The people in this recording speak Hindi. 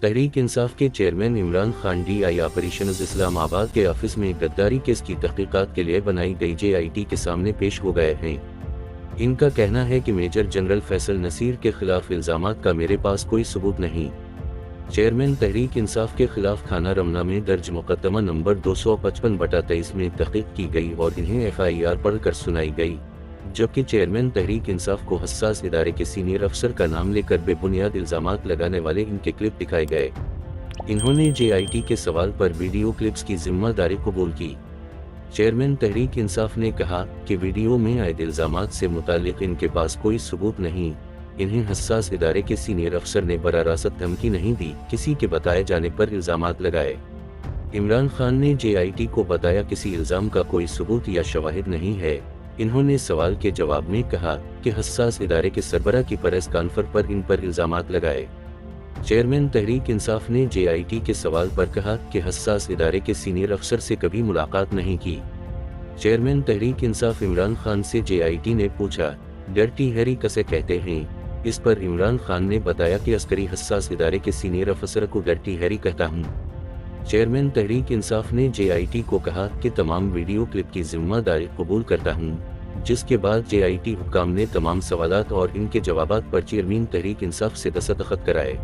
तहरीक इंसाफ के chairman Imran Khan DI operations Islamabad के ऑफिस में गद्दारी केस की तहकीकात के लिए बनाई गई JIT के सामने पेश हो गए हैं। इनका कहना है कि मेजर जनरल फैसल नसीर के खिलाफ इल्जामात का मेरे पास कोई सबूत नहीं। चेयरमैन तहरीक इंसाफ के खिलाफ थाना रमना में दर्ज मुकदमा नंबर 255/23 में तहकीक की गई और इन्हें FIR पढ़कर सुनाई गई, जबकि चेयरमैन तहरीक इंसाफ को हसास इदारे के सीनियर अफसर का नाम लेकर बेबुनियाद इल्जामात लगाने वाले इनके क्लिप दिखाए गए। इन्होंने JIT के सवाल पर वीडियो क्लिप्स की जिम्मेदारी कबूल की। चेयरमैन तहरीक इंसाफ ने कहा कि वीडियो में आए इल्जामात से मुतालिक इनके पास कोई सबूत नहीं। इन्हें हसास इदारे के सीनियर अफसर ने बराह रास्त धमकी नहीं दी, किसी के बताए जाने पर इल्जामात लगाए। इमरान खान ने JIT को बताया किसी इल्जाम का कोई सबूत या शवाहिद नहीं है। इन्होंने सवाल के जवाब में कहा कि हसास इदारे के सरबराह की प्रेस कॉन्फ्रेंस पर इन पर इल्जामात लगाए। चेयरमैन तहरीक इंसाफ ने JIT के सवाल पर कहा कि हसास इदारे के सीनियर अफसर से कभी मुलाकात नहीं की। चेयरमैन तहरीक इंसाफ इमरान खान से JIT ने पूछा, डर्टी हैरी किसे कहते हैं? इस पर इमरान खान ने बताया कि अस्करी हसास इदारे के सीनियर अफसर को डर्टी हैरी कहता हूँ। चेयरमैन तहरीक इंसाफ ने JIT को कहा कि तमाम वीडियो क्लिप की जिम्मेदारी कबूल करता हूँ, जिसके बाद JIT हुक्काम ने तमाम सवालात और इनके जवाबात पर चेयरमैन तहरीक इंसाफ से दस्तखत कराए।